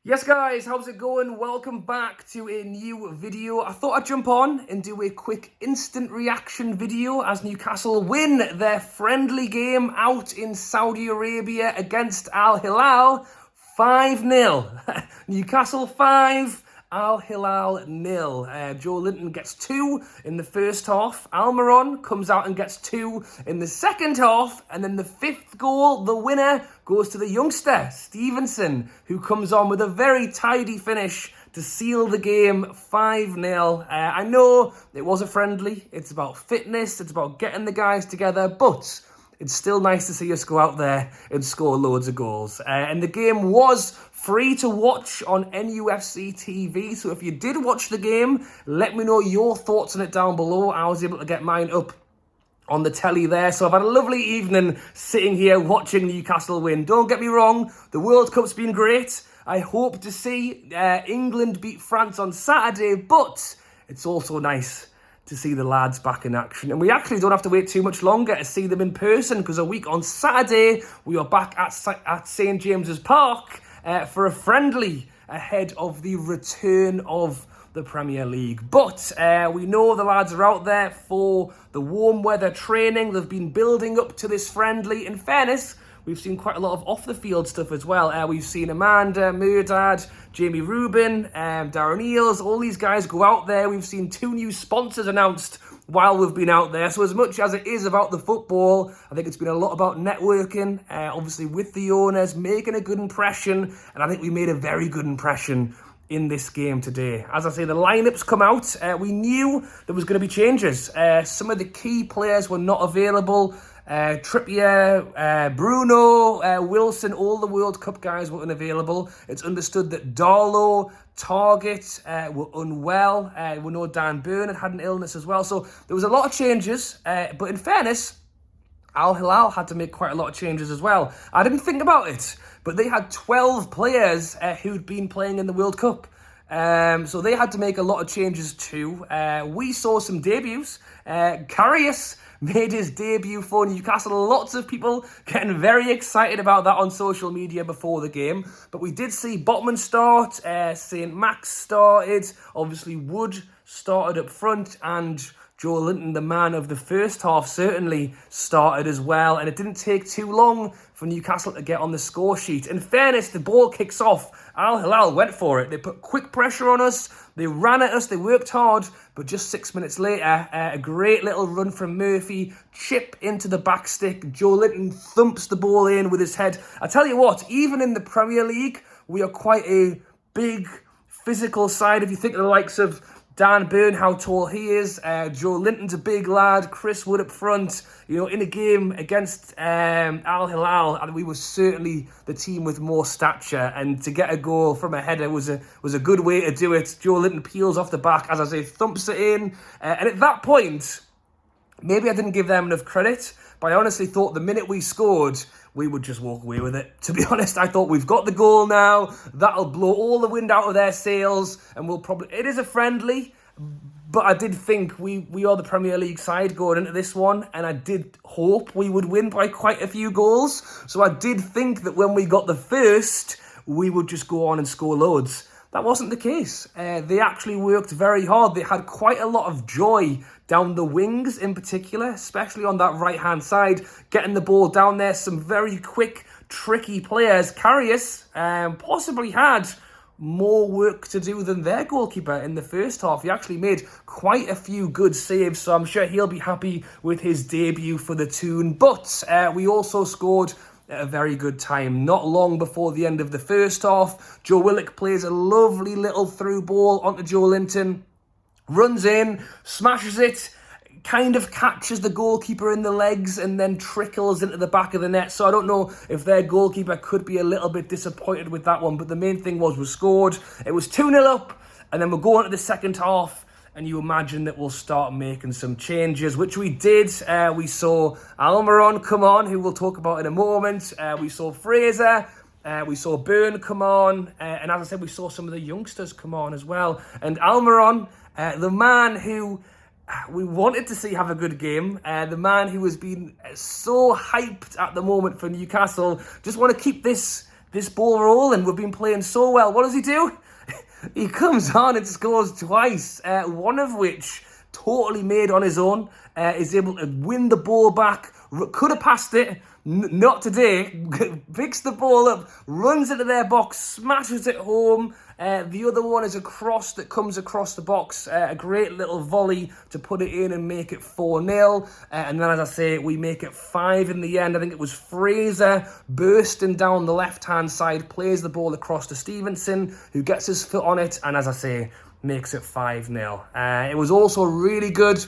Yes guys, how's it going? Welcome back to a new video. I thought I'd jump on and do a quick instant reaction video as Newcastle win their friendly game out in Saudi Arabia against Al-Hilal 5-0. Newcastle 5, Al-Hilal 0. Joe Linton gets 2 in the first half. ALMIRÓN comes out and gets 2 in the second half. And then the fifth goal, the winner, goes to the youngster, Stevenson, who comes on with a very tidy finish to seal the game 5-0. I know it was a friendly. It's about fitness. It's about getting the guys together. But it's still nice to see us go out there and score loads of goals. And the game was free to watch on NUFC TV. So if you did watch the game, let me know your thoughts on it down below. I was able to get mine up on the telly there. So I've had a lovely evening sitting here watching Newcastle win. Don't get me wrong, the World Cup's been great. I hope to see England beat France on Saturday, but it's also nice to see the lads back in action. And we actually don't have to wait too much longer to see them in person, because a week on Saturday, we are back at St James's Park for a friendly ahead of the return of the Premier League. But we know the lads are out there for the warm weather training. They've been building up to this friendly. In fairness, we've seen quite a lot of off-the-field stuff as well. We've seen Amanda, Murdad, Jamie Rubin, Darren Eales, all these guys go out there. We've seen 2 new sponsors announced while we've been out there. So as much as it is about the football, I think it's been a lot about networking, obviously with the owners, making a good impression. And I think we made a very good impression in this game today. As I say, the lineups come out. We knew there was going to be changes. Some of the key players were not available. Trippier, Bruno, Wilson, all the World Cup guys were unavailable. It's understood that Darlow, Target were unwell. We know Dan Burn had an illness as well. So there was a lot of changes. But in fairness, Al-Hilal had to make quite a lot of changes as well. I didn't think about it, but they had 12 players who'd been playing in the World Cup. So they had to make a lot of changes too. We saw some debuts. Karius made his debut for Newcastle. Lots of people getting very excited about that on social media before the game. But we did see Botman start, St Max started, obviously Wood started up front, and Joe Linton, the man of the first half, certainly started as well. And it didn't take too long for Newcastle to get on the score sheet. In fairness, the ball kicks off. Al-Hilal went for it. They put quick pressure on us. They ran at us. They worked hard. But just 6 minutes later, a great little run from Murphy. Chip into the back stick. Joe Linton thumps the ball in with his head. I tell you what, even in the Premier League, we are quite a big physical side. If you think of the likes of Dan Burn, how tall he is. Joe Linton's a big lad. Chris Wood up front. You know, in a game against Al-Hilal, we were certainly the team with more stature. And to get a goal from a header was a good way to do it. Joe Linton peels off the back, as I say, thumps it in. And at that point, maybe I didn't give them enough credit, but I honestly thought the minute we scored, we would just walk away with it. To be honest, I thought we've got the goal now. That'll blow all the wind out of their sails, and we'll probably... It is a friendly, but I did think we are the Premier League side going into this one, and I did hope we would win by quite a few goals. So I did think that when we got the first, we would just go on and score loads. That wasn't the case. They actually worked very hard. They had quite a lot of joy down the wings in particular, especially on that right-hand side, getting the ball down there. Some very quick, tricky players. Karius possibly had more work to do than their goalkeeper in the first half. He actually made quite a few good saves, so I'm sure he'll be happy with his debut for the Toon. But we also scored at a very good time. Not long before the end of the first half, Joe Willock plays a lovely little through ball onto Joe Linton, runs in, smashes it, kind of catches the goalkeeper in the legs and then trickles into the back of the net. So I don't know if their goalkeeper could be a little bit disappointed with that one, but the main thing was we scored. It was 2-0 up, and then we're going to the second half, and you imagine that we'll start making some changes, which we did. We saw ALMIRÓN come on, who we'll talk about in a moment. We saw Fraser. We saw Burn come on. And as I said, we saw some of the youngsters come on as well. And ALMIRÓN, the man who we wanted to see have a good game, the man who has been so hyped at the moment for Newcastle, just want to keep this this ball rolling. We've been playing so well. What does he do? He comes on and scores twice, one of which totally made on his own. Is able to win the ball back. Could have passed it. Not today. Picks the ball up, runs into their box, smashes it home. The other one is a cross that comes across the box. A great little volley to put it in and make it 4-0. And then, as I say, we make it 5 in the end. I think it was Fraser bursting down the left-hand side, plays the ball across to Stevenson, who gets his foot on it, and as I say, makes it 5-0. It was also really good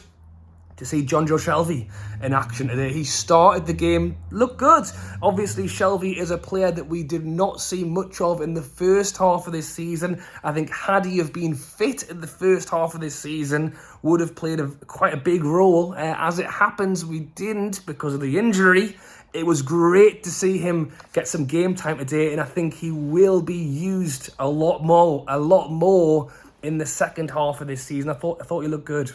to see John Joe Shelvey in action today. He started the game, looked good. Obviously, Shelvey is a player that we did not see much of in the first half of this season. I think had he have been fit in the first half of this season, would have played quite a big role. As it happens, we didn't because of the injury. It was great to see him get some game time today, and I think he will be used a lot more in the second half of this season. I thought he looked good.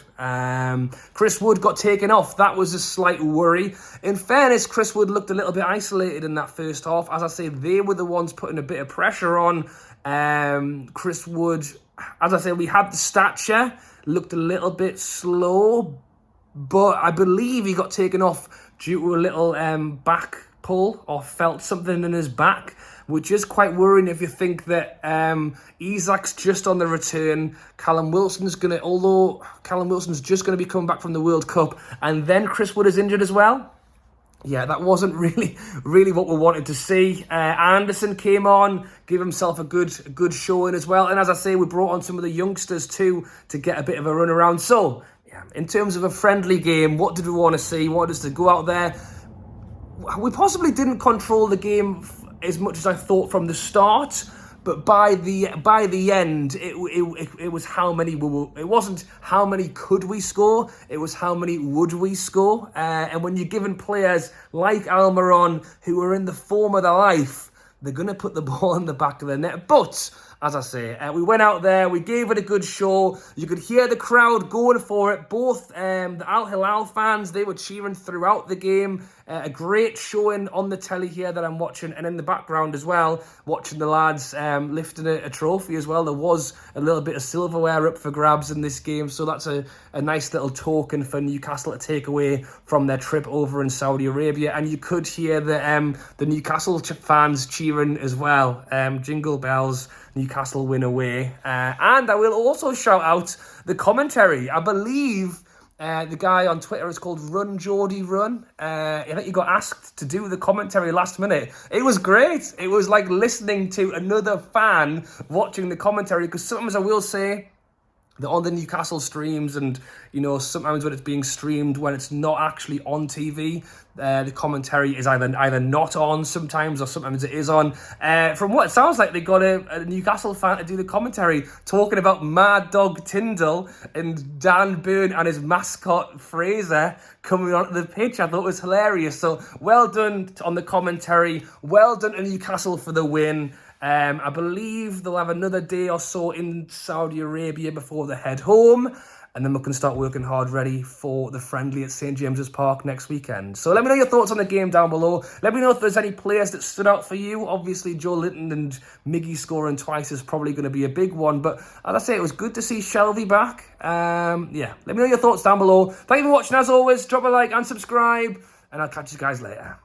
Chris Wood got taken off. That was a slight worry. In fairness, Chris Wood looked a little bit isolated in that first half. As I say, they were the ones putting a bit of pressure on. Chris Wood, as I say, we had the stature, looked a little bit slow, but I believe he got taken off due to a little back pull or felt something in his back, which is quite worrying if you think that Isak's just on the return. Callum Wilson's just going to be coming back from the World Cup, and then Chris Wood is injured as well. Yeah, that wasn't really what we wanted to see. Anderson came on, gave himself a good showing as well. And as I say, we brought on some of the youngsters too to get a bit of a run around. So, yeah, in terms of a friendly game, what did we want to see? We wanted us to go out there. We possibly didn't control the game as much as I thought from the start, but by the end, it was how many it wasn't how many could we score, it was how many would we score. And when you're given players like Almiron, who are in the form of their life, they're going to put the ball in the back of the net. But as I say, we went out there, we gave it a good show. You could hear the crowd going for it. Both the Al-Hilal fans, they were cheering throughout the game. A great showing on the telly here that I'm watching, and in the background as well, watching the lads lifting a trophy as well. There was a little bit of silverware up for grabs in this game, so that's a nice little token for Newcastle to take away from their trip over in Saudi Arabia. And you could hear the Newcastle fans cheering as well. Jingle bells, Newcastle win away. And I will also shout out the commentary. I believe the guy on Twitter is called Run Geordie Run. I think he got asked to do the commentary last minute. It was great. It was like listening to another fan watching the commentary, because sometimes I will say that on the Newcastle streams, and sometimes when it's being streamed when it's not actually on TV, the commentary is either not on sometimes, or sometimes it is on. From what it sounds like, they got a Newcastle fan to do the commentary, talking about Mad Dog Tyndall and Dan Burn and his mascot Fraser coming onto the pitch. I thought it was hilarious. So well done on the commentary. Well done to Newcastle for the win. I believe they'll have another day or so in Saudi Arabia before they head home, and then we can start working hard ready for the friendly at St James's Park next weekend. So let me know your thoughts on the game down below. Let me know if there's any players that stood out for you. Obviously, Joe Linton and Miggy scoring twice is probably going to be a big one, but as I say, it was good to see Shelvey back. Yeah, let me know your thoughts down below. Thank you for watching. As always, drop a like and subscribe, and I'll catch you guys later.